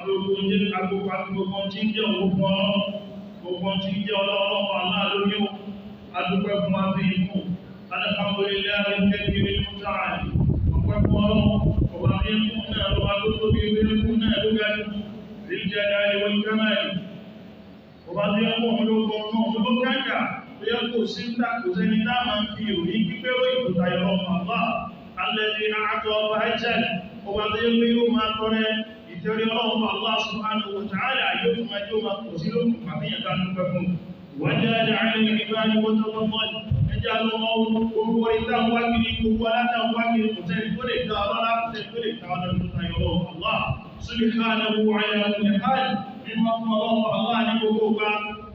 gbogbo jẹ́ gbogbo tí ń jẹ́ òun fún ọlọ́run gbogbo tí ń jẹ́ ọlọ́run aláàlórí ó adúpẹ́ fún wa bí ikú alhamdulillahi al-kabir al-muta'ali ọpẹ́ fún ọlọ́run ọba bí ikú náà lọ́wọ́ tó tóbi bí ikú náà ló ga jù lil-jalali wal-kamali ọba bí ikú ológun náà ló kájà tó yẹ kó sí ń ta kò sẹ́ni tá máa ń fi òní gbígbé òyìnbó tayọ ọmọ àbá alladhi a'ata wa ajal ọba tó yẹ pé yóò máa tọrẹ ìtẹ́rí ọlọ́run Allah subhanahu wa ta'ala yóò tún máa jẹ́ máa kò sí lókùn àbíyàn ká ń pẹ́ fún wájá àárín ìbáni wọ́n tó wọ́n mọ́lì ẹjá ló mọ́ gbogbo orí táwọn wákìrí gbogbo alátáwọn wákìrí kò tẹ́lẹ̀ tó lè ta ọlọ́lá tẹ́lẹ̀ tó lè ta ọlọ́lá tó tayọ ọlọ́run Allah subhanahu ala kulli hal mímọ́ fún ọlọ́run Allah ní gbogbo gbà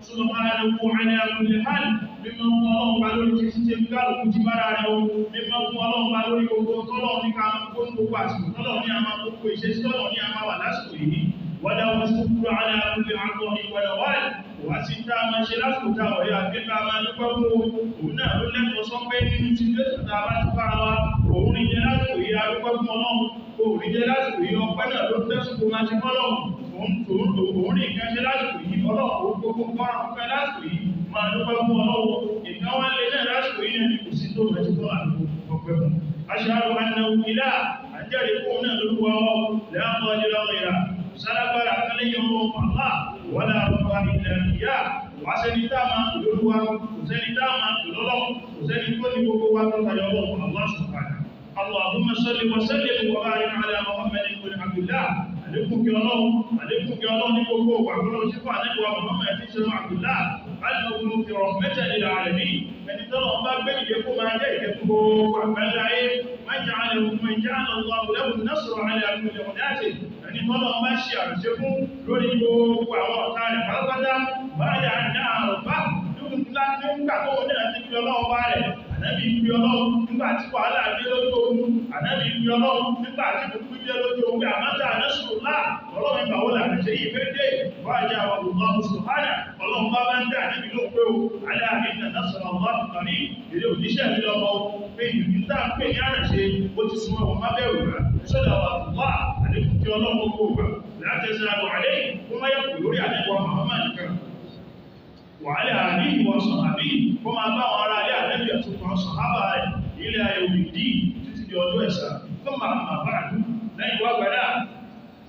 subhanahu ala kulli hal mímọ́ fún ọlọ́run bá lórí ti ṣe ń gbà lókùn ti bára rẹ̀ o mímọ́ fún ọlọ́run bá lórí gbogbo tọ́lọ́ ní ká gbogbo àsìkò tọ́lọ́ ní àmà gbogbo ìṣesí tọ́lọ́ ní àmà wà lásìkò yìí wọ́dá wọ́n ṣúkúrò ala kulli àkọ́ ní wọ́dọ̀wọ́lì wá sí tá a máa ṣe lásìkò tá ọ̀rẹ́ àgbẹ́ta máa dúpẹ́ fún òun náà ló lẹ́kọ̀ọ́ sọ pé nínú ti lẹ́sùn tá a bá ti fara wa òun ní jẹ́ lásìkò yìí adúpẹ́ fún ọlọ́run òun ní jẹ́ lásìkò yìí ọpẹ́ náà ló tẹ́sùn kó máa ṣe fọ́lọ́run òun ní nǹkan ṣe lásìkò yìí ọlọ́run gbogbo kọ́ra ọpẹ́ lásìkò yìí máa dúpẹ́ fún ọlọ́run ìkan wá lé náà lásìkò yìí ní kò sí tó máa ṣe fọ́lọ́run ọpẹ́ fún aṣáájú annahu ilá àjẹ́rìí fún náà lórúkọ lẹ́yìn ọjọ́ lọ́rọ̀ sálábára kálẹ́yìn ọmọ ọ̀pá wọ́lá ọ̀pá ilẹ̀ ìyá wà sẹ́ni táàmà lórúwá kò sẹ́ni táàmà lọ́lọ́ kò sẹ́ni tó ní gbogbo wa tó tayọ ọlọ́run Allah subhanahu Allahumma salli wa sallim wa barik ala Muhammadin ibn Abdullah àlékún kí ọlọ́run ní gbogbo wàgbọ́lọ́ sí fún ànẹ́gbà Muhammad tí ṣe Abdullah alìmọ̀gbọ́n fi rahmatan lil alamin ẹni tọ́lọ̀ bá gbé ìdè fún máa jẹ́ ìdè fún gbogbo àgbáláyé man ja'ala Allahu lahu an-nasra ala kulli mu'datin ẹni tọ́lọ̀ bá ṣe àrùsẹ́ fún lórí gbogbo àwọn ọ̀tá rẹ̀ pátápátá báyà ní àrùbá nígbà tó wọ́n náà ti fi ọlọ́run bá rẹ̀ ànábì fi ọlọ́run nígbà tí wàhálà dé lójú ogun ànábì fi ọlọ́run nígbà tí gbogbo dé lójú ogun àmọ́ta ànásùlá ọlọ́run ìgbà wọ́n làbẹ̀ ṣe ìfẹ́ dé wájà ọlọ́run sùhánà ọlọ́run bá bá ń dá ànábì ló pé o aláàbí nà násọ̀rọ̀ ọlọ́run kan ní èrè òjíṣẹ́ mi lọ́mọ pé ìlú tá ń pè ní àrẹ̀ṣe ó ti súnmọ́ wọn má bẹ̀rù rẹ̀ sọ́dọ̀ wà àlékún kí ọlọ́run kó gbà látẹ̀sẹ̀ àlọ́ àlẹ́ kó má yẹ kù lórí àlẹ́kọ̀ọ́ Muhammad kan وعلى آله وصحبه كما باو على النبي وصحابه إلى يوم الدين تتجه الوسع ثم أما بعد لا يوابنا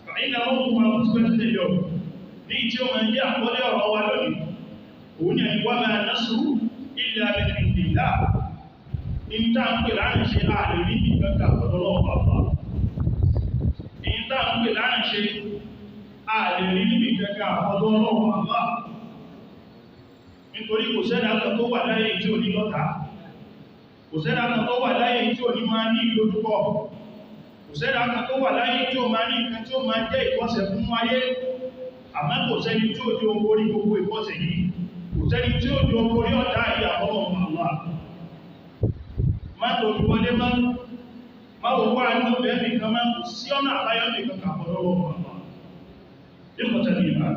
فإن موضوع خطبة اليوم نيجي من جاء ولا روالوني هنا وما نصر إلا من عند الله إن تنقل عن شيء أعلمي بك فضلوا الله إن تنقل عن شيء أعلمي بك فضلوا الله nítorí kò sẹ́dá kan tó wà láyé tí ò ní lọ́ta kò sẹ́dá kan tó wà láyé tí ò ní máa ní ìlójúkọ kò sẹ́dá kan tó wà láyé tí ò máa ní nǹkan tí ó máa jẹ́ ìkọ́sẹ̀ fún ayé àmọ́ kò sẹ́ni tí ó di orí gbogbo ìkọ́sẹ̀ yìí kò sẹ́ni tí ó di orí ọ̀dá ìyàwó ọmọ Allah má tó fi wọlé má wò wá ní ọbẹ̀ nìkan má kò sí ọ̀nà àbáyọ nìkan kàpọ̀ lọ́wọ́ Allah ìkọ̀tẹ̀ ìbá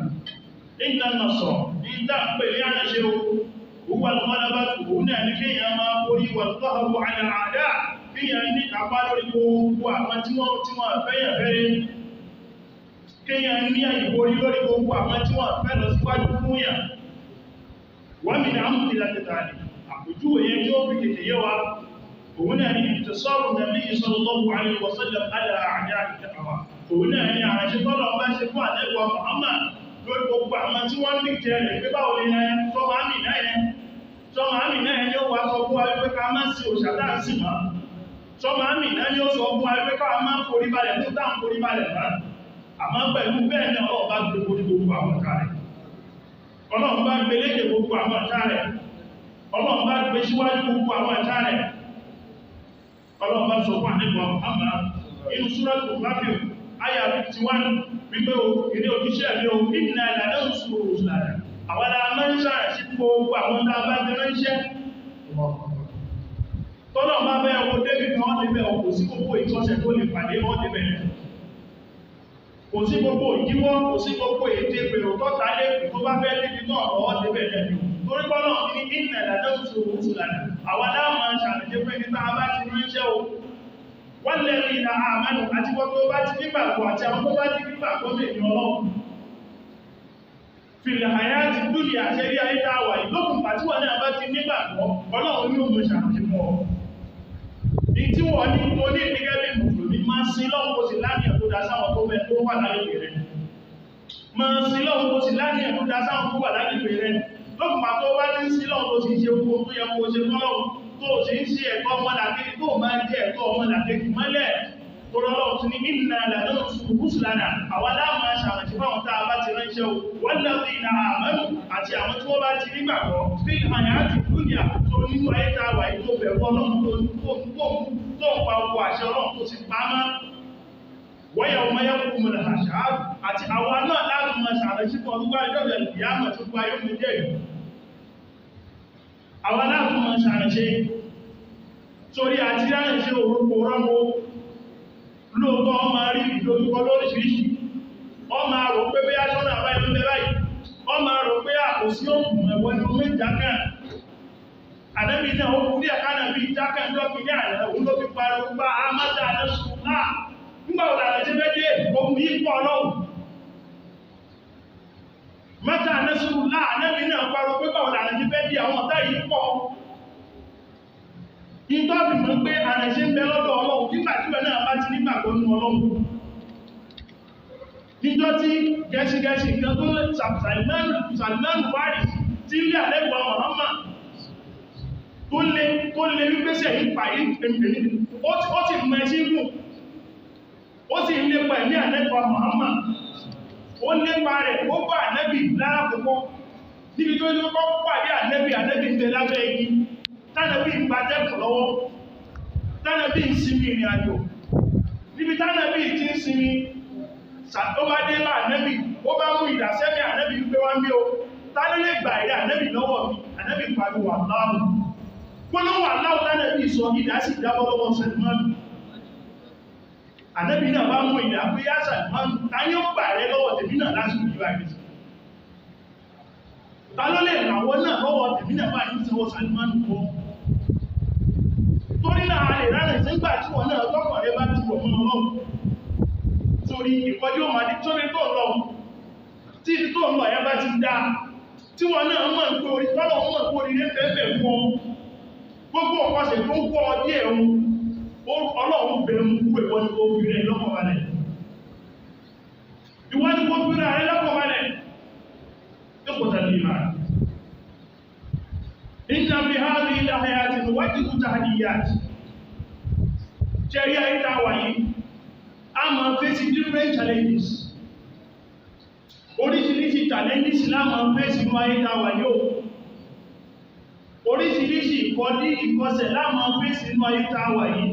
ìgbà náà sọ ìdá pè ní àṣẹ òwúwà lọ́wọ́lábá tòun náà ní kíyàn máa borí wà tọ́hàwó àyàrádá kíyàn ní kàpá lórí gbogbo àwọn tí wọ́n fẹ́yàn fẹ́rẹ́ kíyàn ní àyíborí lórí gbogbo àwọn tí wọ́n fẹ́ lọ síwájú fún yà wọ́n mi náà mú ìlàtẹ̀ tààdì àpòjú èyẹ tí ó fi kèkè yẹ wa òun náà ní ìtẹ̀sọ́rùn nàbí sallallahu alaihi wa sallam ala àjá ìtẹ̀kàwà òun náà ní àṣẹ tọ́lọ̀ bá ṣe fún àlẹ́gbà Muhammad lórí gbogbo àwọn tí wọ́n ń jẹ́ rẹ̀ pé báwo ni tọ́mọ àmì náà ni ó wà sọ fún wípé ká máa sí òṣàdá sí mọ́ tọ́mọ àmì náà ni ó sọ fún wípé ká máa forí balẹ̀ fún táwọn forí balẹ̀ mọ́ àmọ́ pẹ̀lú bẹ́ẹ̀ ni ọlọ́run bá gbé gbogbo àwọn ọ̀tá rẹ̀ ọlọ́run bá gbé lékè gbogbo àwọn ọ̀tá rẹ̀ ọlọ́run bá gbé síwájú gbogbo àwọn ọ̀tá rẹ̀ ọlọ́run bá sọ fún àníbọ̀ àmà inú súrẹ́lù Ghafir Aya 51 wípé ìrí òjíṣẹ́ mi ò ìdínà ìlànà òṣùwò òṣùlànà. Àwọn alámẹ́ṣà sí gbogbo àwọn tá a bá jẹ mẹ́ṣẹ́. Tọ́lọ̀ bá bẹ́ ọkọ̀ débì kan wọ́n débẹ̀ ọkọ̀ sí gbogbo ìtọ́ṣẹ́ tó lè pàdé wọ́n débẹ̀. Kò sí gbogbo ìdíwọ́, kò sí gbogbo èdè pèrò tọ́ta lé tó bá fẹ́ débi náà lọ́wọ́ débẹ̀ lẹ́nu. Torí pọ́lọ̀ ní ìdínà ìlànà òṣùwò òṣùlànà. Àwọn alámẹ́ṣà lè jẹ́ pé ní tá a bá ti ránṣẹ́ o. wọ́n lẹ́rìn ìlà àmánù àti wọ́n tó bá ti nígbàgbọ́ àti àwọn tó bá ti nígbàgbọ́ lè ní ọlọ́run fìlà àyà ti dúnìyà àṣẹrí ayé tá a wà yìí lókùn pàtí wọn náà bá ti nígbàgbọ́ ọlọ́run ní òun ṣàfihàn ní tí wọ́n ní mo ní gẹ́gẹ́ bí mùsùlùmí máa ń sin lọ́wọ́ kó sì láníyàn tó dá sáwọn tó fẹ́ tó wà lágbègbè rẹ̀ máa ń sin lọ́wọ́ kó sì láníyàn tó dá sáwọn tó wà lágbègbè rẹ̀ lókùn pàtó bá ti ń sin lọ́wọ́ tó sì ń ṣe gbogbo tó yẹ kó ṣe fọ́lọ́wọ́ tó sì ń ṣe ẹ̀kọ́ ọmọlàkejì tó máa ń jẹ́ ẹ̀kọ́ ọmọlàkejì mọ́lẹ̀ tó lọ́lọ́ tún ní ìnà ìlànà rúṣùlánà àwọn aláàmà ṣàrànṣì fáwọn tá a bá ti ránṣẹ́ o wọ́n lọ́dún ìlà àmọ́nù àti àwọn tí wọ́n bá ti nígbàgbọ́ sí àyà àti dúnìyà tó nínú ayé tá a wà yìí tó bẹ̀rù ọlọ́run tó ń pa owó àṣẹ ọlọ́run tó ti pa mọ́ wọ́yà ọmọ yẹn kú mọ̀ àṣà àti àwọn náà láti mọ ṣàrànṣì fún ọdún wáyé lọ́dọ̀ ìyáàmọ̀ tó gba yóò mú jẹ́ yìí àwọn láti mọ ṣàrànṣì torí àti ránṣẹ́ òrùkọ rọ́mọ lóòótọ́ ọmọ rí ìdójúkọ lóríṣiríṣi ọmọ rò pé bí aṣọ́nà àbáyé ló bẹ́ báyìí ọmọ rò pé àkòsí òkùn ẹ̀wọ́ ni omi ìjákà àdẹ́bí náà ó kú ní ẹ̀kánà bí ìjákà ń dọ́kì ní àrẹ òun ló fi pariwo gba amádà àdẹ́sùn náà nígbà wo làrẹ̀ tí fẹ́ dé ohun yìí pọ̀ lọ́wọ́ mẹ́ta àdẹ́sùn náà àdẹ́bí náà pariwo pé báwo làrẹ̀ tí fẹ́ dé àwọn ọ̀tá yìí pọ̀ ìtọ́bì mọ́ pé àrẹ̀ṣẹ́ ń bẹ lọ́dọ̀ ọlọ́run nígbà tí wọ́n náà bá ti nígbàgbọ́ nínú ọlọ́run níjọ́ tí gẹ́ṣigẹ́ṣi nǹkan tó lè Salman Faris tí ilé àlẹ́gbọ́ Muhammad tó lè wípésẹ̀ ìpàyí ó ti mọ̀ ẹ̀ṣí mú ó sì lépa ẹ̀mí àlẹ́gbọ́ Muhammad ó lépa rẹ̀ ó bá ànẹ́bì lára púpọ̀ níbi tó ní kọ́ pàdé ànẹ́bì ń bẹ lábẹ́ igi tánàbí ń gba jẹ́kùn lọ́wọ́ tánàbí ń sinmi ìrìn àjò níbi tánàbí tí ń sinmi sàtọ́bádé bá ànẹ́bì ó bá mú ìdásẹ́mì ànẹ́bì pé wá ń bí o tánà lè gbà ìrẹ́ ànẹ́bì lọ́wọ́ mi ànẹ́bì pariwo Allahu gbólóhùn Allahu tánàbí sọ ìdásí ìdábọ́lọ́wọ́ Salman ànẹ́bì náà bá mú ìdá pé yá Salman táyé ó gbà rẹ lọ́wọ́ tèmi náà lásìkò ìwà ìrẹsì ta ló lè ràwọ́ náà lọ́wọ́ tèmi náà bá yí sọ́wọ́ Salman kọ́ torí náà a lè rárẹ̀ nígbà tí wọ́n náà tọ́kọ̀ rẹ bá ti wọ̀ mọ́ ọlọ́run torí ìkọjú ọmọ adé tó ní tó lọ tí tó lọ ẹ bá ti dá tí wọ́n náà mọ̀ pé orí tọ́lọ̀ mọ̀ pé orí rẹ̀ fẹ́fẹ́ fún ọ gbogbo ọ̀pọ̀sẹ̀ tó ń kọ́ ọ díẹ̀ ọlọ́run bẹ̀rẹ̀ mú pé wọ́n ni ó fi rẹ̀ lọ́kọ̀ balẹ̀ ìwọ́n ni ó fi rẹ̀ lọ́kọ̀ balẹ̀ إخوة الإيمان إن في هذه الحياة نواجه تحديات شريعة ìdáwàyí a máa face different challenges oríṣiríṣi challenges la máa face inú ayé ìdáwàyí o oríṣiríṣi ìkọdí ìkọsẹ̀ la máa face inú ayé ìdáwàyí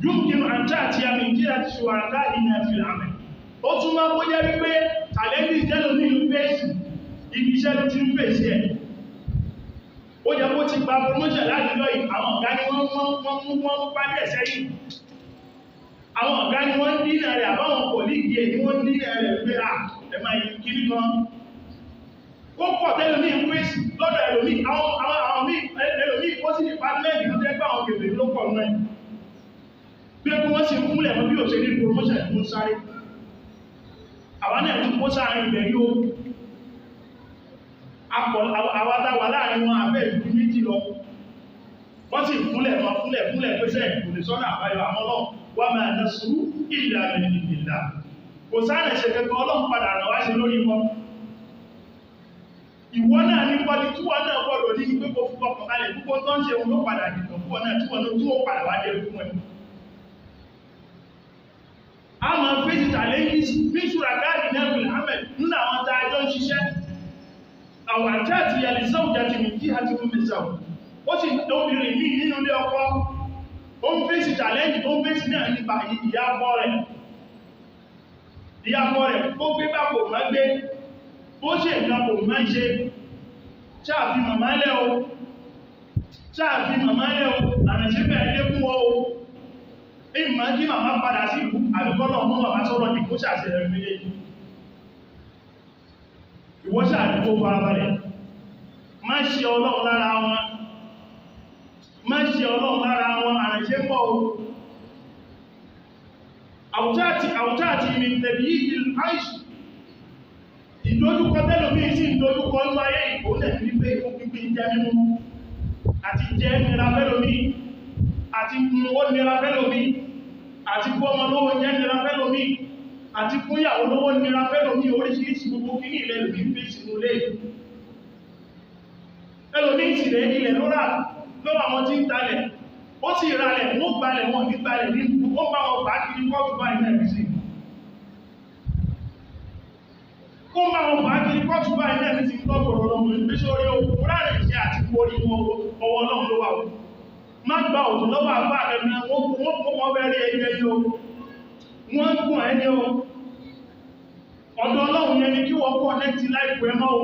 يمكن أن تأتي من جهة شركائنا في العمل ó tún máa kó jẹ́ wípé àlẹ́bí ìjẹ́lò ní ìlú fèsì ibi iṣẹ́ ló ti ń fèsì ẹ̀ ó jẹ́ kó ti gba promotion láti lọ àwọn ọ̀gá ni wọ́n pàdé ẹ̀ṣẹ́ yìí àwọn ọ̀gá ni wọ́n dínà rẹ̀ àbáwọn kòlíìgì ẹ̀ ni wọ́n dínà rẹ̀ pé ẹ̀mà ìkiri kan ó pọ̀ tẹ́lẹ̀ ní ìlú fèsì lọ́dọ̀ ẹlòmí ẹlòmí ó sì department tó jẹ́ pé àwọn kèfè ló pọ̀ náà bí wọ́n sì kúnlẹ̀ mọ́ bí òṣèlú promotion mú sáré àwọn náà tún kó sáàrin ibẹ̀ yóò àwádáwà láàrin wọn àbẹ́ ìlú méjì lọ wọ́n sì fúnlẹ̀ pẹ́sẹ̀ kò lè sọ́nà àbáyọ àmọ́lọ́ wà máa nà sùúrù ìlà ìlà kò sáàrẹ̀ ṣe kẹta ọlọ́run padà rán wá ṣe lórí wọn ìwọ náà ní pọ́lí tí wọ́n náà gbọ́dọ̀ ní pé kò fún ọkàn kalẹ̀ púpọ̀ tó ń ṣe òun ló padà dìtọ̀ fún ọ náà tí wọ́n tó padà wá dé fún ẹ a máa fèsì challenges bí ṣùràkáàdì náà bí Muhammad nínú àwọn tá a jọ ń ṣiṣẹ́ àwọn àti àti yàlìsọ́ òjáti méjì àti mẹ́sàwò ó sì lóbìnrin ní nínú ilé ọkọ ó ń fèsì challenge tó ń fèsì náà nípa ìyàbọ̀ rẹ̀ ó gbé bá kò má gbé ó ṣe nǹkan kò má ṣe ṣáàfi màmá lẹ́ o àrẹ̀ṣẹ́ bẹ̀rẹ̀ lé fún ọ ìmọ̀ kí màmá padà sí ìlú àbíkọ́lọ̀ mọ́ bàbá sọ́rọ̀ ní kó ṣàṣẹ rẹ̀ méjì ìwọ́ṣà àdúgbò farabalẹ̀ má ṣe ọlọ́run lára wọn má ṣe ọlọ́run lára wọn àrẹ̀ṣe pọ̀ o àwùtáàtì mi tẹ̀bí ìdí àìṣù ìdójúkọ tẹ́lòmí sí ìdójúkọ ní ayé ìgbónẹ̀ wípé ìfún pípín jẹ́ mímú àti jẹ́ nira fẹ́lòmí àti owó nira fẹ́lòmí àti fún ọmọ lówó jẹ́ nira fẹ́lòmí àti fún ìyàwó lówó nira fẹ́lòmí oríṣiríṣi gbogbo kí ní ilẹ̀ lòmí fi sínú lé ẹlòmí ìsìlẹ̀ ilẹ̀ lọ́wọ́ àwọn tí ń talẹ̀ ó sì ralẹ̀ wọ́n gbalẹ̀ wọn ní gbalẹ̀ ní ó bá wọn bá kiri kọ́ọ̀tù bá ilẹ̀ rí sí ó bá wọn bá kiri kọ́ọ̀tù bá ilẹ̀ rí sí ń tọ́gbọ̀rọ̀ lọ́mọ ìgbésẹ̀ orí òkúrà rẹ̀ sí àti orí ọwọ́ náà ló wà ó má gba òtù lọ́wọ́ àbá rẹ̀ ní wọ́n bẹ́ rí ẹni o wọ́n ń gùn ẹni o ọ̀dọ̀ ọlọ́run yẹn ni kí wọ́n kọ́ lẹ́tì láìpẹ́ mọ́ o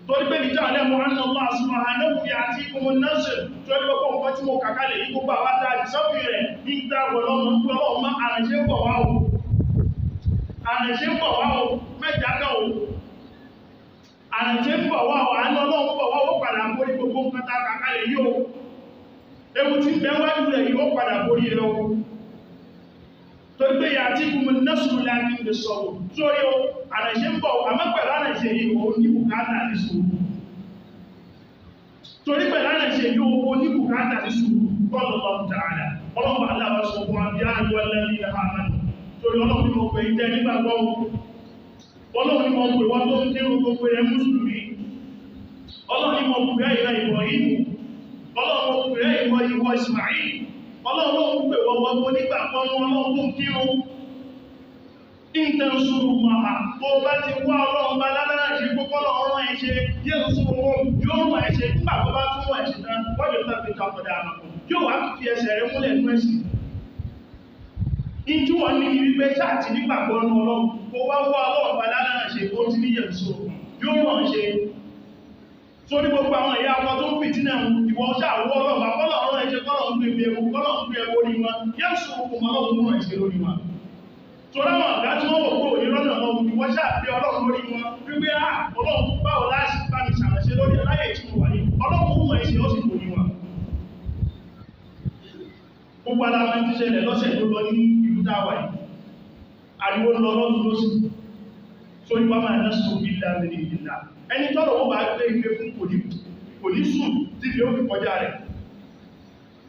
torí pé ìjà alẹ́ mọ́ ánà Allah subhanahu àti ìkùnmọ̀ nọ́ọ̀sì torí gbogbo nǹkan tí mo kàkálẹ̀ yìí gbogbo àwọn àtàrí sọ́fì rẹ̀ ní ìdáwọ̀ lọ́mọ ń gbọ́ ọmọ àrẹ̀ṣẹ́ pọ̀ wá o àrẹ̀ṣẹ́ pọ̀ wá o mẹ́jà kan o àrẹ̀ṣẹ́ pọ̀ wá o àánú ọlọ́run pọ̀ wá o padà borí gbogbo nǹkan tá kàkálẹ̀ yìí o ewu tí ń bẹ wájú rẹ̀ yìí ó padà borí rẹ̀ o torí pé àti ìkùnmọ̀ nọ́ọ̀sì láti ń sọ̀rọ̀ sórí o àrẹ̀ṣẹ́ pọ̀ àmọ́pẹ̀lú àrẹ̀ṣẹ́ yìí o ní bùkátà ní sùúrù torí pẹ̀lú àrẹ̀ṣẹ́ yìí o ní bùkátà ní sùúrù Allahu ta'ala ọlọ́pàá aláwọ̀ sọ fún àbí àríwá lẹ́rí àmàlù torí ọlọ́pàá mọ̀ pé ìjẹ́ nígbàgbọ́ ọlọ́pàá mọ̀ pé wọ́n tó ń dé gbogbo ẹ̀ mùsùlùmí ọlọ́pàá mọ̀ pé ìrẹ́ ìwọ̀ yìí ọlọ́pàá mọ̀ pé ìwọ̀ Ismail ọlọ́pàá mọ̀ pé wọ́n tó nígbàgbọ́ ọlọ́pàá tó ń kírun ìtẹ̀sùrù màmá tó bá ti wá ọlọ́run bá lábẹ́rẹ́ àti gbogbo ọlọ́run ẹ̀ṣẹ́ yóò sún owó yóò rán ẹ̀ṣẹ́ nígbà tó bá tún wọ́n ẹ̀ṣẹ́ tán wọ́n yóò tàbí tàbí àmàkùn yóò wá fi ẹsẹ̀ rẹ̀ múlẹ̀ ní ẹ̀sìn ìjú wọn ní wípé sáàtì nígbàgbọ́ ọ̀nà ọlọ́run kó wá wá ọlọ́run bá lábẹ́rẹ́ àṣẹ ó ti ní yẹ̀sù yóò rán ṣe sórí gbogbo àwọn ẹ̀yà ọkọ̀ tó ń fìtí náà ìwọ ṣàwọ́ ọlọ́run bá kọ́lọ̀ ẹ̀ṣẹ́ kọ́lọ̀ ń gbé ewu kọ́lọ̀ ń gbé ewu orí wọn yẹ́sù okùn ọlọ́run mú ẹ̀ṣẹ́ lórí wọn tọ́láwọ̀n àgbá tí wọ́n wò kó ìrọ́nà ọmọ ìwọ́n ṣàbí ọlọ́run lórí wọn wípé ọlọ́run báwo láti bá mi ṣàránṣẹ́ lórí aláyè tí mo wà ní ọlọ́run mú ẹ̀ṣẹ́ ó sì kò ní wọn gbogbo aláwọ̀ ti ṣẹlẹ̀ lọ́sẹ̀ tó lọ ní ìlú táwà yìí ariwo lọ lọ́dún lọ́sì tó ní wá máa nẹ́sùn bí láàrin ìlà ẹni tọ́lọ̀ wọ́n bá gbé ilé fún kò ní sùn tí fi ó fi kọjá rẹ̀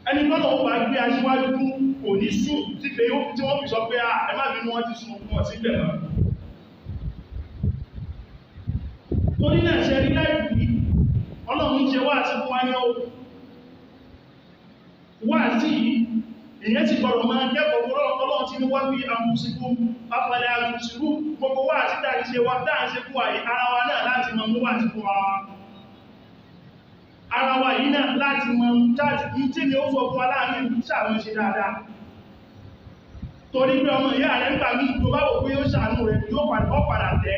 ẹni tọ́lọ̀ wọ́n bá gbé aṣíwájú fún kò ní sùn tí wọ́n fi sọ pé ẹ má bínú wọ́n ti sùn fún ọ̀sí bẹ̀rẹ̀ torí náà ṣe rí láìpù yìí ọlọ́run ṣe wá sí fún wáyé wá sí ìyẹn ti gbọ́rọ̀ máa kẹ́kọ̀ọ́ ọlọ́run ti ní wá bí àmúsìkú afẹ́lẹ́ àtúnṣìkú gbogbo wá sí dáa ṣe wá dáa ṣe fún àyí ara wa náà láti mọ̀ mú wá sí fún ara wa yìí náà láti mọ̀ jáde tí ni ó sọ fún aláàrin ṣàwọn ṣe dáadáa torí pé ọmọ ìyá rẹ̀ ń gbà mí tó bá wò pé ó ṣàánú rẹ̀ yóò padà tẹ́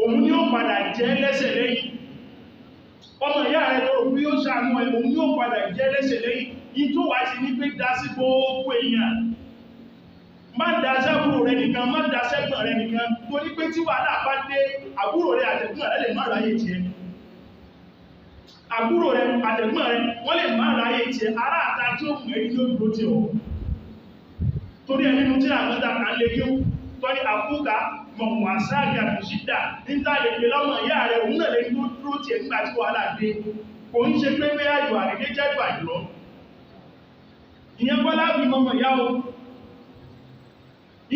òun ni ó padà jẹ́ lẹ́sẹ̀ lẹ́yìn ọmọ ìyá rẹ̀ tó rò pé ó ṣàánú ẹ̀ òun ni ó padà jẹ́ lẹ́sẹ̀ lẹ́yìn ìtò wá sí ní pé dá sí gbogbo èèyàn má dá sẹ́gbùrò rẹ̀ nìkan má dá sẹ́gbọ̀n rẹ̀ nìkan torí pé tí wàhálà bá dé àbúrò rẹ̀ àtẹ̀gbọ́n rẹ̀ lè má ráyè tiẹ̀ àbúrò rẹ̀ àtẹ̀gbọ́n rẹ̀ wọ́n lè má ráyè tiẹ̀ ará àta tí ó mú ẹni ló dúró tí ó torí ẹni mú tí àmọ́ta kan lè kí ó tọ́ni àfúkà mọ̀wọ̀n àṣáàgà kò sí dà níta lè pè lọ́mọ ìyá rẹ̀ òun náà lè dúró tiẹ̀ nígbà tí wàhálà dé kò ń ṣe pé pé ayò àrègbè jẹ́ ìgbà jùlọ ìyẹn bọ́lá fi mọ́mọ̀ ìyá o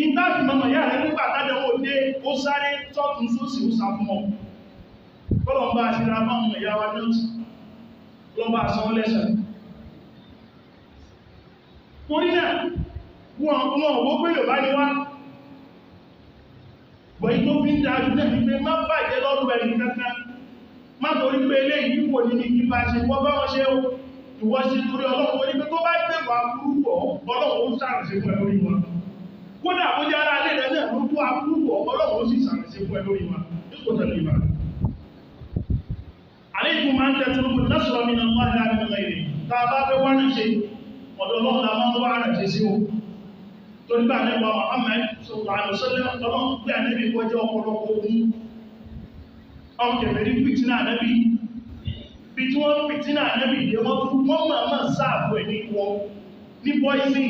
ìta fi mọ́mọ̀ ìyá rẹ̀ nígbà tádẹ̀wò dé ó sáré tọ́tún sósì ó sá fún ọ kọ́lọ̀ ń bá aṣíra mọ́mọ̀ ìyá wa lọ́tí lọ bá aṣọ lẹ́sẹ̀ torí náà wọn owó pé Yorùbá ni wá bọ̀yí tó fi ń dájú náà ní pé má bàjẹ́ lọ́rùn ẹni kankan má torí pé eléyìí kò ní ní kí bá ṣe wọ́n bá wọn ṣe ó ìwọ́ sí torí ọlọ́run tó ní pé tó bá gbé wà púrúwọ̀ ọlọ́run ó sàrìsẹ́ fún ẹ lórí wọn kódà bó jẹ́ ara lẹ́rẹ̀ náà ló tó apúrúwọ̀ ọlọ́run ó sì sàrìsẹ́ fún ẹ lórí wọn nípò tẹ̀lé ìbá àlékún máa ń tẹ́tù lọ́sọ̀rọ̀ mi náà wá láàrin ọmọ ìrìn tá a bá fẹ́ wá rìn ṣe ọ̀dọ̀ ọlọ́run la máa ń wá rìn ṣe sí o torí bá nípa Muhammad sallallahu alaihi wasallam ọlọ́run pé ànẹ́bí kọjá ọ̀pọ̀lọpọ̀ ogun ọkẹ̀fẹ̀ ní fìtínà ànẹ́bí bí tí wọ́n fìtínà ànábì dé wọ́n máa sáàbù ẹ̀ ní ìwọ ní poison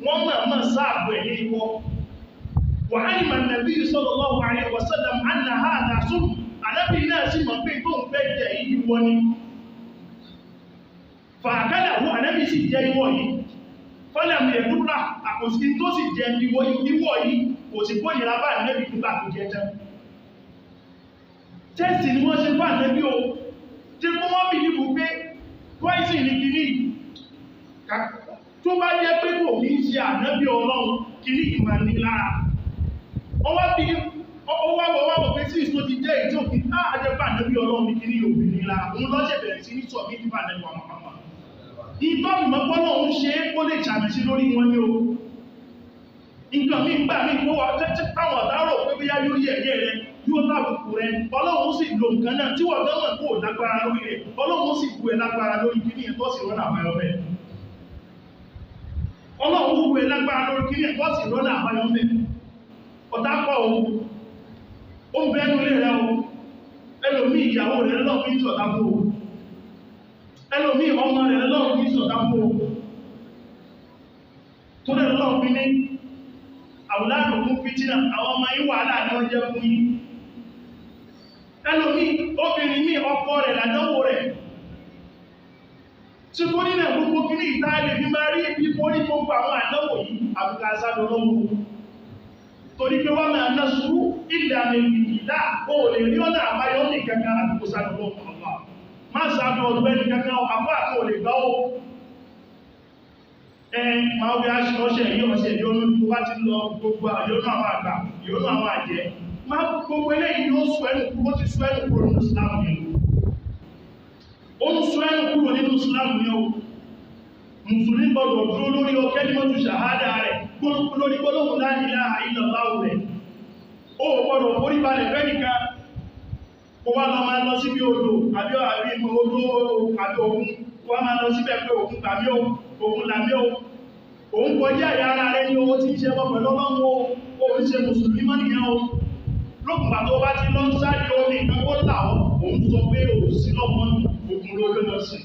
wọ́n máa sáàbù ẹ̀ ní ìwọ. وعلم النبي صلى الله عليه وسلم أن هذا سم ànábì náà sì mọ̀ pé tó ń fẹ́ jẹ ìwọ ni fàákàdàwó ànábì sì jẹ ìwọ yìí fọ́lẹ̀mù ẹ̀dúrà àkòsí tó sì jẹ ìwọ yìí kò sì kó ìrà bá ànábì nígbà tó jẹ jẹ tẹ́sì ni wọ́n ṣe fún ànábì o tí kó wọ́n bí níbu pé poison ní kìíní tó bá jẹ́ pé kò kí ń ṣe ànábì ọlọ́run kìíní ìmọ̀ ní lára ọwọ́ pé sí ìsó ti jẹ́ ìtí òkú àjẹ́bà ànábì ọlọ́run ní kìíní òbìnrin lára òun lọ́ṣẹ̀ bẹ̀rẹ̀ sí ní sọ ní ìbá ànábì ọmọ pàpà ìtọ́ ìmọ̀pọ́lọ̀ ń ṣe ó lè ṣàmìsí lórí wọn ní o nǹkan mí gbà mí kó wà tẹ́tẹ́ táwọn ọ̀dárò pé bí yá yóò yẹ̀ yẹ́ rẹ yóò lábùkù rẹ ọlọ́run sì lo nǹkan náà tí wọ́n gánmọ̀ kó lágbára lórí rẹ̀ ọlọ́run sì kú ẹ lágbára lórí kí ní ẹ̀tọ́ sì rọ́nà àbáyọ bẹ́ẹ̀ ọlọ́run kú ẹ lágbára lórí kí ní ẹ̀tọ́ sì rọ́nà àbáyọ bẹ́ẹ̀ ọ̀tá pọ̀ ó ń bẹ́nu lé rẹ o ẹlòmí ìyàwó rẹ̀ lọ́wọ́ fi ń sọ̀tá fún o ẹlòmí ọmọ rẹ̀ lọ́wọ́ fi ń sọ̀tá fún o tó rẹ̀ lọ́wọ́ fi ní àwùládùn fún fìtínà àwọn ọmọ yín wàhálà ní wọ́n jẹ́ fún yín ẹlòmí obìnrin ní ọkọ rẹ̀ làdánwò rẹ̀ tí kó nínú gbogbo kí ní ìta ilẹ̀ fi máa rí ibi orí gbogbo àwọn àdánwò yìí àbúkà sádọ lọ́wọ́ torí pé wọ́n máa ná sùúrù ilẹ̀ àmì ìlà ó lè rí ọ̀nà àbáyọ ní kankan àbúkò sádọ lọ́wọ́ má sádọ ọ̀gbẹ́ni kankan àbá àti olè gbá ó máa wí aṣọ́ṣẹ́ ọ̀ṣẹ́ ìyónú tó bá ti lọ gbogbo àyónú àwọn àgbà ìyónú àwọn àjẹ́ máa gbogbo eléyìí yóò sọ ẹnu kúrò ti sọ ẹnu kúrò nínú Islam ni ó ń sọ ẹnu kúrò nínú Islam ni ó mùsùlùmí gbọdọ̀ dúró lórí ọkẹ́ ní mọ́tò ṣàhádà rẹ̀ lórí gbólóhùn la ilaha illallah rẹ̀ ó gbọdọ̀ forí balẹ̀ fẹ́nìkan kó wá lọ máa lọ síbi odò àbí odò àbí òun kó wá máa lọ síbẹ̀ pé òun tàbí òun làbí òun kọjá ìyá ara rẹ̀ ní owó tí ń ṣe wọ́n pẹ̀lú ọlọ́wọ́ òun ṣe mùsùlùmí mọ́ nìyẹn o lókùnbà tó bá ti lọ ń sáré omi ìgbàgbọ́ làwọ́ òun sọ pé òun sí lọ́mọ́nù ogun lórí lọ sí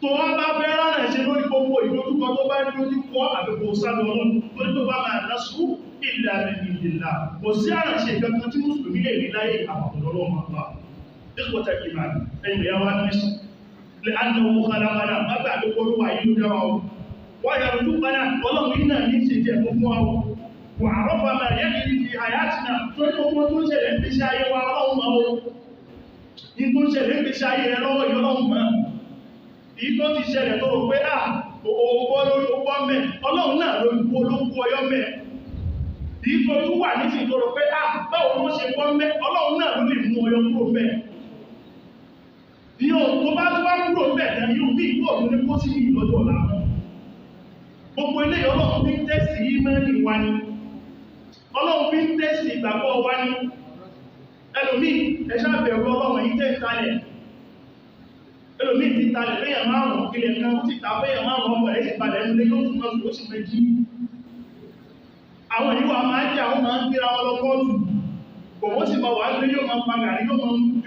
tó wá bá fẹ́ rárẹ̀ ṣe lórí gbogbo ìdójúkọ tó bá ní lójú kọ́ àbẹ̀kọ̀ sáàdọ̀ ọlọ́run lórí tó bá máa dá sùúrù ilẹ̀ àbẹ̀kì ìdìlà kò sí àràṣe kankan tí mùsùlùmí lè rí láyé àpapọ̀lọ́rọ̀ máa ìgbọ̀tẹ̀ ìmà ẹ̀yìn ìyá wa ní sí lè ánàwó kalamana bábà àdókòrò wà yìí ló dáwà wọ́n yàrá tó padà ọlọ́run iná ní ṣe jẹ́ fún wa wà àrọ́fà máa yẹ́ kìí fi àyátìnà tó ní ọmọ tó ṣẹlẹ̀ ń fi ṣe ayé wa ọlọ́run máa wo ní tó ṣẹlẹ̀ ń fi ṣe ayé rẹ lọ́wọ́ ìyọlọ́run máa èyí tó ti ṣẹlẹ̀ tó rò pé owó lórí owó mẹ́ ọlọ́run náà ló gbó olóko ọyọ́ mẹ́ èyí tó tún wà ní sí tó rò pé báwo ló ṣe gbọ́ mẹ́ ọlọ́run náà ló lè mú ọyọ́ kúrò mẹ́ yóò tó bá tó bá kúrò mẹ́ ẹ̀ yóò bí ìgbó òun ní kó sí ìlọ́jọ́ ọ̀la gbogbo ilé ọlọ́run fi ń tẹ́sì yí mẹ́rin wa ni ọlọ́run fi ń tẹ́sì ìgbàgbọ́ wa ni ẹlòmíì ẹ̀ṣá bẹ̀rù ọlọ́run yìí tẹ́ ìtalẹ̀ ẹlòmí ti talẹ̀ lẹ́yìn márùn-ún ilẹ̀ kan ti ta fẹ́yìn márùn-ún ọmọ ẹ̀ sì balẹ̀ nílé yóò tún lọ́sùn ó sì méjì àwọn ìwà máa jẹ́ àwọn máa ń gbéra wọn lọ kọ́ọ̀tù òwò sì máa wà nílé yóò máa pa gàrí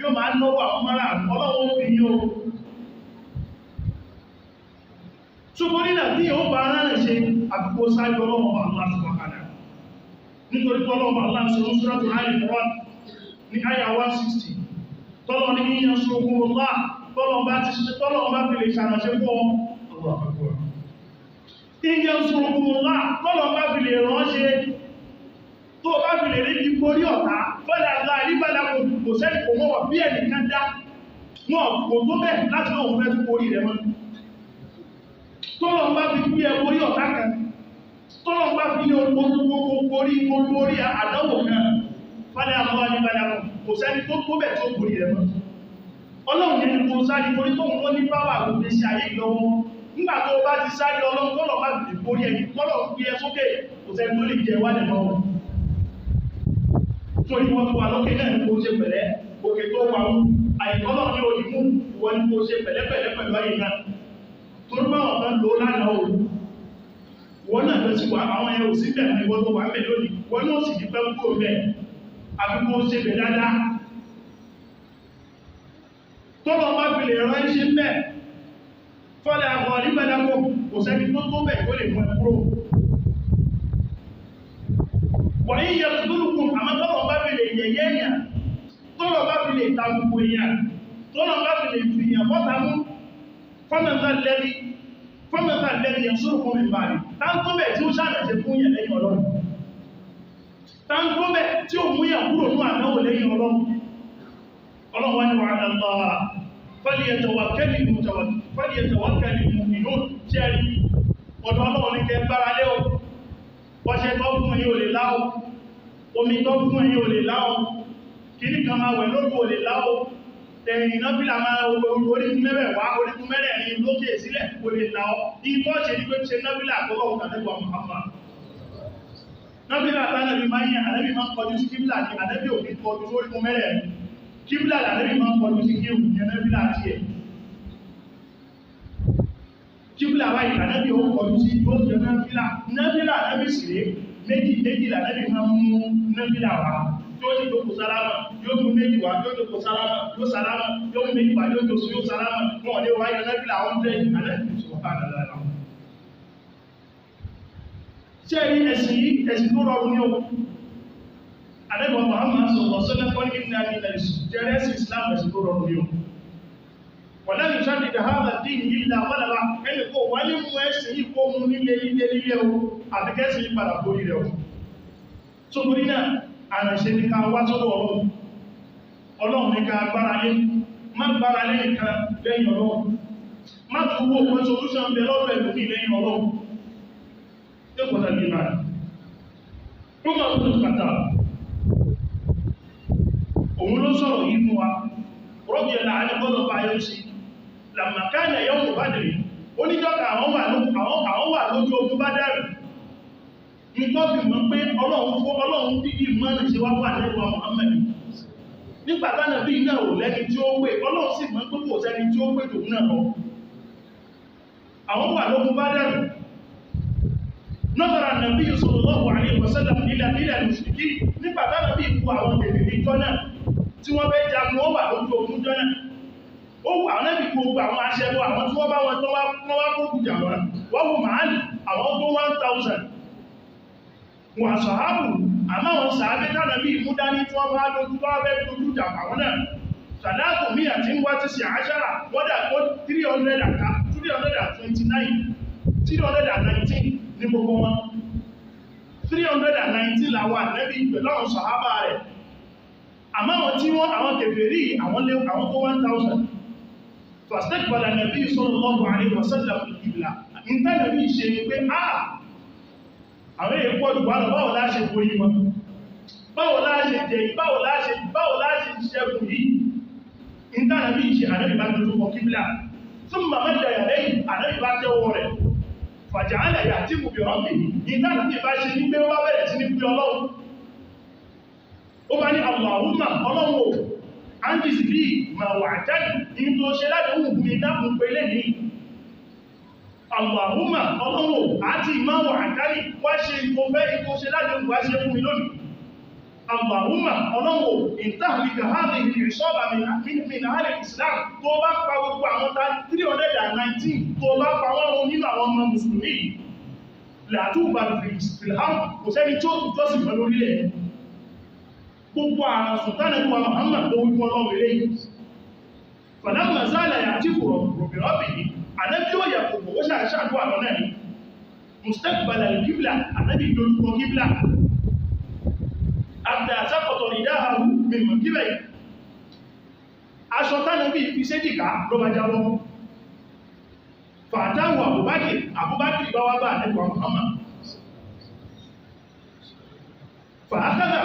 yóò máa náwó àwọn mara ọlọ́wọ́ fi yíò ṣùgbọ́n nílà tí yóò bá rárẹ̀ ṣe àkókò sáájú ọlọ́wọ́ Allah subhanahu nítorí tọ́lọ́wọ́ Allah sọ́rọ̀ Suratul Al-Imran ní àyà 160 tọ́lọ́ ní yíyan sọ́kùn Allah tọ́lọ̀ bá fi lè ṣàránṣẹ́ fún ọ. Ìyẹ ṣùgbùnlá tọ́lọ̀ bá fi lè ránṣẹ́ tó bá fi lè rí kí borí ọ̀tá bọ́lá àgbà àríbàlá kò sẹ́ni kò mọ́ bí ẹnìkan dá wọn kò tó bẹ̀ láti náà fẹ́ tó borí rẹ̀ mọ́. Tọ́lọ̀ bá fi bí ẹ borí ọ̀tá kan tọ́lọ̀ bá fi lè borí àdánwò kan bọ́lá àgbà àríbàlá kò sẹ́ni tó tó bẹ̀ tó borí rẹ̀ mọ́. Ọlọ́run yẹn kò sáré torí tó ń wọ́n ní báwà lóde ṣe ayé lọ́wọ́ nígbà tó bá ti sáré ọlọ́run tọ́lọ̀ bá ti borí ẹni tọ́lọ̀ fi ẹ sókè kò sẹ́ni tó lè jẹ wálẹ̀ lọ́wọ́ torí wọ́n tó wà lókè náà ní kò ṣe pẹ̀lẹ́ òkè tó wà ń àìkọ́lọ̀ ní òdì mú wọ́n ní kò ṣe pẹ̀lẹ́pẹ̀lẹ́ pẹ̀lú ayé náà torí báwọn kan lò lánàá o wọ́n náà lọ sí wà àwọn ẹ̀rọ sí bẹ̀rẹ̀ ní wọ́n tó wà ń bẹ̀ lónìí wọ́n náà sì ní pẹ́ kúrò bẹ̀ àbí kò ṣe bẹ̀ dáadáa tọ́lọ̀ bá fi lè rán iṣẹ́ mẹ́ fọ́lẹ̀ àwọn onígbàdákò kò sẹ́ni tó tó bẹ̀ tó lè mú ẹ kúrò wọ́n yí yẹ kúrúkùn àmọ́ tọ́lọ̀ bá fi lè yẹ̀yẹ́ èèyàn tọ́lọ̀ bá fi lè ta gbogbo èèyàn tọ́lọ̀ bá fi lè fi èèyàn bọ́ta mú fọ́mẹ̀fà lẹ́rí yẹn sórò fún mi báyìí táńkó bẹ̀ tí ó ṣàlàjẹ́ fún yẹn lẹ́yìn ọlọ́run táńkó bẹ̀ tí ó mú yẹn kúrò ní àdáwò lẹ́yìn ọlọ́run ọlọ́run wáyé wà lọ́wọ́ fọ́lìyẹ̀tọ̀wàkẹ́lì mùmínún jẹ́rí ọ̀dọ̀ ọlọ́run ní kẹ bára lé o ọṣẹ tó fún ẹ̀yin ò lè láò omi tó fún ẹ̀yin ò lè láò kìí kan máa wẹ̀ lóòrùn ò lè láò ẹ̀yìn náà fílà máa orígun mẹ́rẹ̀wá orígun mẹ́rẹ̀rin lókè sílẹ̀ kò lè láò ìtọ́ ṣe ní pé ṣe nábílà àkọ́kọ́ òkàtẹ́gbà Muhammad nábílà tánàbí máa ń yẹ ànábì máa ń kọjú sí kíbílà ní ànábì ò ní kọjú orígun mẹ́rẹ̀rin kíbílà ànábì máa ń kọjú sí kíhù ní nábílà àti ẹ̀ kíbílà wáyé ànábì ó kọjú sí ó jẹ nábílà ànábì sì ré méjì ànábì máa ń mú nábílà wá yóò ti tó kò sálámà yóò mú méjì wá yóò tó kò sálámà yóò sálámà yóò mú méjì wá yóò tó sí yóò sálámà wọn lè wáyé nábílà àwọn ọmọdé ànábì tó bá dáadáa ṣe rí ẹ̀sìn tó rọrùn ní ọkọ̀ àdẹ́gbọ̀n Muhammad sọ̀rọ̀ sọ́lẹ́kọ́ ní ìlànà jẹ́rẹ́sì Islam ẹ̀sìn tó rọrùn ní ọkọ̀ wọ̀n lẹ́nu sáàdì dáhàbà dín ìlà wọ́lẹ̀wà ẹni kó wà ní mú ẹ̀sìn yìí kó mú nílé o àbíkẹ́sì yìí padà borí rẹ̀ o tó borí náà àrẹ̀ṣẹ́ ní ká wá sọ́dọ̀ ọlọ́run ní ká gbára lé má gbára lé nìkan lẹ́yìn ọlọ́run má tún wó pẹ́ solution bẹ lọ́pẹ̀ lórí lẹ́yìn ọlọ́run ẹgbọ́ta lè máa rúmà tó kàtà òun ló sọ̀rọ̀ yìí fún wa rọ́bì ẹ̀lá àdẹ́gbọ́dọ̀ bá yóò sí làmàkáyà yóò mú bá dẹ̀rẹ̀ oníjọ́ka àwọn wà lójú ogun bá dẹ̀rẹ̀ nǹkan fi mọ́ pé ọlọ́run dídí mọ́nà ṣe wá wà lẹ́wà Muhammad nígbàtá náà bí náà ò lẹ́ni tí ó wé ọlọ́run sì mọ́ pé kò sẹ́ni tí ó wé tòun náà lọ àwọn wà lógun bá dẹ̀rẹ̀ nọ́bàrà nàbí sallallahu alaihi wasallam nílẹ̀ mùsùlùmí nígbàtá náà bí ikú àwọn bèbè ní jọ́nà tí wọ́n bẹ́ jagun ó wà lójú ogun jọ́nà ó wà náà bí gbogbo àwọn aṣẹ́gbọ́ àwọn tí wọ́n bá wọn tó wá gbogbo jà wọ́n wọ́n wù máàlì àwọn tó 1000 wọ́n àṣọ̀hábù àmá wọn sàábé tánà bí ìmúdání tí wọ́n bá lójú tó wá bẹ́ lójú jà àwọn náà sàdáàkù mí àti ń wá ti ṣe àṣára wọ́n dà kó 319 ní gbogbo wọn 319 làwọn ànẹ́bí pẹ̀lú àwọn sàhábà rẹ̀ àmá wọn tí wọ́n àwọn kèfèrí àwọn tó 1000 fàstẹ́kbàlà nàbí sallallahu alaihi wasallam ìgbìlà ìtànàbí ṣe ni pé àwọn èèyàn pọ̀ jù wá lọ báwo láṣe borí wọn báwo láṣe jẹ báwo láṣe ṣẹ́gun yìí ìtànàbí ṣe ànẹ́bí bá dojú kọ kíbílà tún màmẹ́jà yà lẹ́yìn ànẹ́bí bá tẹ́wọ́ rẹ̀ fàjà àlàyà tí mo bẹ̀rọ̀ pè ìtànàbí bá ṣe ní pé ó bá bẹ̀rẹ̀ sí ní pé ọlọ́run ó bá ní Allahumma ọlọ́run àndìsì bí ma wà jáde ní tó ṣe láti ohun mi dákùn pẹ̀lẹ̀ ní Allahumma ọlọ́run àti ma wà jáde wá ṣe ìkọfẹ́ ìtò ṣe láti ohun wá ṣe fún mi lónìí Allahumma ọlọ́run ìtàhìlìkà hàbí ìrìṣọ́bà min ahli Islam tó bá pa gbogbo àwọn 319 tó bá pa wọ́n nínú àwọn ọmọ mùsùlùmí làtúbà fìlhàm kò sẹ́ni tí ó tún jọ́sìn pẹ̀lú orílẹ̀ gbogbo àwọn sùtánà tó wà Muhammad tó wí fún ọlọ́run ilé fàdámà sáàlà yà tí kò rọ̀bìrọ̀bì ní àdábí ó yà kòkò ó ṣàṣàdó àwọn náà ni mustaqbala al-qibla àdábí ìdórúkọ kíblà àti àsápọ̀tọ̀ ìdáhàrú mímọ̀ kíbẹ̀ aṣọ tánàbí fi séjìká ló bá jábọ́ fàtàwù Abubakar bá wá bá àdẹ́gbà Muhammad fàákàdà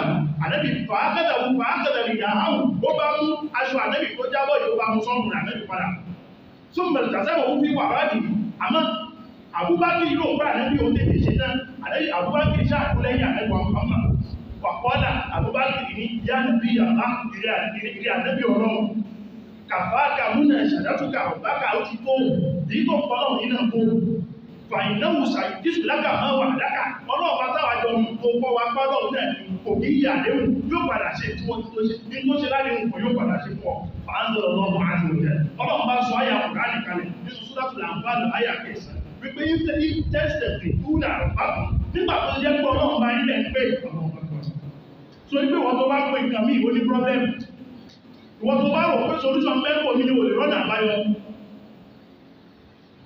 ìdáhàwù ó bá mú aṣọ àdẹ́bì tó jábọ́ yóò bá mú sọ́rùn àdẹ́bì padà tún mẹ́rin tàṣẹ́wọ̀ ó fi wà ráàdì àmọ́ Abubakar yóò bá àdẹ́bì ó tètè ṣe tán Abubakar ṣáàkúlẹ́yìn àdẹ́gbà Muhammad wàkọ́lá Abubakar ní yá nàbí yàrá ìrìn àdẹ́bì ọlọ́run kàfáàkà múnà ṣàdátùkà ọ̀bákà ó ti tó èyí tó pọ́lọ̀ nínú kó fàìnáwù sàìdísù lákà máa wà dákà ọlọ́ọ̀pá táwàjọ mú tó kọ́ wa pá lọ́wọ́ náà kò kí yí àdéhùn yóò padà ṣe tí wọ́n tó ṣe ní tó ṣe ládéhùn kò yóò padà ṣe fún ọ fàánzọ̀ ọlọ́run àti òjẹ́ ọlọ́run bá sọ àyà kùránì kalẹ̀ nínú Suratul Anfal àyà kẹsàn wípé yìí tẹ́sítẹ̀ pé kúrò àrùbáàbù nígbà tó jẹ́ pé ọlọ́run bá nílẹ̀ ń pè ọlọ́run bá kọ́ so wípé wọ́n tó bá pè nǹkan mí ìwé ní problem ìwọ́n tó bá rò pé solution mẹ́kọ̀ọ́ mi ni wò lè rọ́nà àbáyọ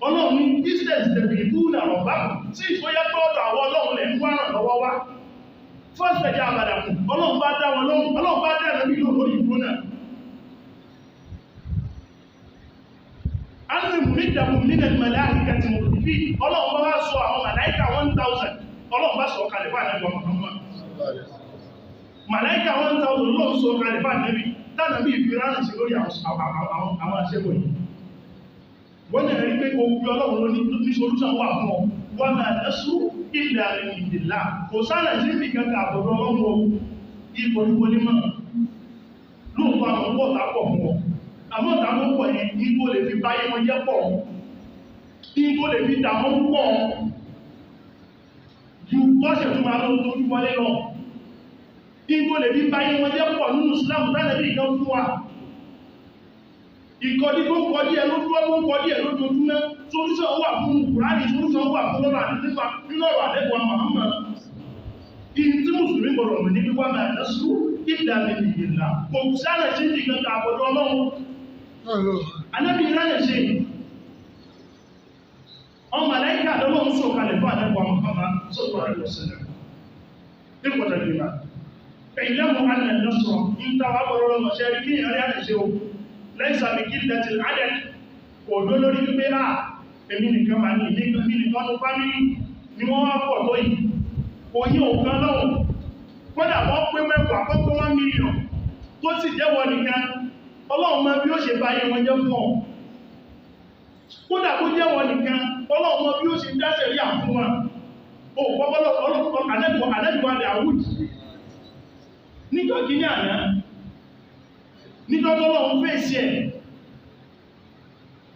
ọlọ́run ní distance tẹ̀bí kúrò àrùbáàbù tí ìfóyẹ́ pé ọ̀dọ̀ àwọn ọlọ́run lẹ̀ ń wá ràn lọ́wọ́ wá first ẹja àbàdàkù ọlọ́run bá dá wọn lóhùn ọlọ́run bá dá ẹ̀rọ ìlú lórí ìlú náà anìmù ní ìdàmù nílẹ̀ mẹ́lẹ́ àríkà tí mo fi ọlọ́run bá wá sọ àwọn màláìkà 1000 ọlọ́run bá sọ kàlẹ̀fà nẹ́bí ọmọ kan màláìkà 1000 ọlọ́run sọ kàlẹ̀fà nẹ́bí tánà bí ìfìránà sí lórí àwọn aṣẹ́gbò yìí wọ́n náà rí pé ogun ọlọ́run ló ní solúṣàn wà fún ọ wọ́n náà lẹ́sù ilẹ̀ àrẹ ìdìlá kò sáàrẹ̀ sí ní kankan àbọ̀dọ̀ ọlọ́run ipò ìwọlímọ̀ lóòpọ̀ àwọn ọgbọ̀ tápọ̀ fún ọ àmọ́ ìdámọ́pọ̀ yẹn igbó lè fi báyé wọn jẹ́ pọ̀ igbó lè fi dàmọ́ púpọ̀ ju tọ́ṣẹ̀ tó máa lọ́wọ́ tó wọlé lọ igbó lè fi báyé wọn jẹ́ pọ̀ nínú Islam tánàbí ìkan fún wa ìkọ̀dí tó kọ̀dí ẹ̀ lójúwọ́ tó kọ̀dí ẹ̀ lójoojúmọ́ solúṣàn wà fún Kùránì solúṣàn wà fún lọ́rọ̀ àdẹ́gbà nílọ́rọ̀ àdẹ́gbà Muhammad in tí mùsùlùmí gbọ́rọ̀ mọ̀ ní wíwá máa lọ́sù ìdàmì ìgbìlá kò sáàrẹ̀ sí ìgbìkan àbọ̀dọ̀ ọlọ́run anábì ìrànlẹ̀ ṣe ọmọ aláìkà lọ́wọ́n sọ kalẹ̀ fún àdẹ́gbà Muhammad sọ́tọ̀ àrẹ́lọ́sẹ̀lẹ̀ nípọ̀tẹ̀ ìgbìmá ẹ̀yìnlẹ́mù alẹ́ lọ́sọ̀ ìtawà gbọ́rọ̀ mọ̀ṣẹ́ rí kí ìrìn àrẹ́ṣẹ́ o lẹ́ìsàmì kí lẹ́tì àdẹ́ òdó lórí wípé èmi nìkan máa ní ìlẹ́gbẹ̀mí nìkan ní fámílì ni wọ́n wá pọ̀ tó yìí oyin òkan lọ́wọ́ kódà wọ́n pé mẹ́wàá kọ́kọ́ 1 mílíọ̀n tó sì jẹ́wọ́ nìkan ọlọ́run mọ̀ bí ó ṣe báyé wọn jẹ́ fún ọ kódà kó jẹ́wọ́ nìkan ọlọ́run mọ̀ bí ó ṣe dáṣẹ̀ rí àfún wọn ó pọ́pọ́lọ́ àdẹ́gbọ́n Dáúdù níjọ́ kí ní àná níjọ́ tọ́lọ́run fèsì ẹ̀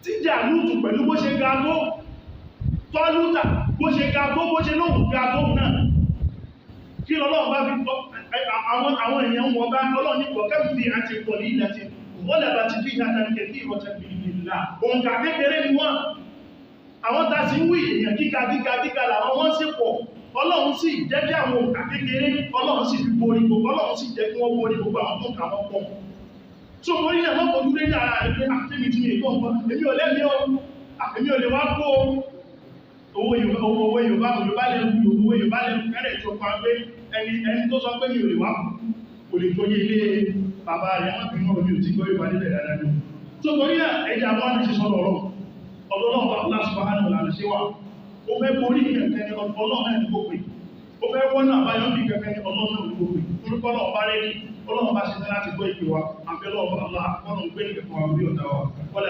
tí Jálútù pẹ̀lú bó ṣe ga tó tọ́lútà bó ṣe ga tó bó ṣe lóhùn ga tó náà kí lọ́lọ́run bá fi àwọn èèyàn wọn bá ọlọ́run ní pọ̀kẹ́fì àti ìpọ̀lì ilẹ̀ ti wọ́n lẹ́bàá ti fi àtàkẹ́ tí ìrọ̀tẹ̀ ìlà òǹkà kékeré ni wọ́n àwọn ta sí wí èèyàn gíga làwọn wọ́n sì pọ̀ ọlọ́run sì jẹ́ kí àwọn òǹkà kékeré ọlọ́run sì fi borí gbogbo ọlọ́run sì jẹ́ kí wọ́n borí gbogbo àwọn tó ń kà wọ́n pọ̀ tó borí náà mọ́ fojú lé ní ara rẹ̀ pé àtẹ́mi tí mi èkó nǹkan èmi ò lẹ́mí o èmi ò lè wá kó owó Yorùbá lẹ́nu kẹ́rẹ̀ tó pa pé ẹni tó sọ pé mi ò lè wá kò lè tó yé ilé bàbá rẹ̀ wọ́n fi mọ́ omi ò ti gbọ́ Yorùbá nílẹ̀ dáadáa tó borí náà ẹja wọn ní ṣe sọ́dọ̀ ọlọ́run Allah subhanahu wa ta'ala ṣe wà ó fẹ́ borí kẹ̀kẹ́ ní ọlọ́run náà ní gbogbo ó fẹ́ wọ́n náà bá yọ́n bí kẹ̀kẹ́ ní ọlọ́run náà ní gbogbo orúkọ náà bá rẹ̀ ní ọlọ́run bá ṣe tẹ́ láti gbọ́ ìpè wa àbẹ́lọ́ Allah wọ́n ń gbé ìkẹ̀kọ́ àwọn orí ọ̀dá wa wọ́n lè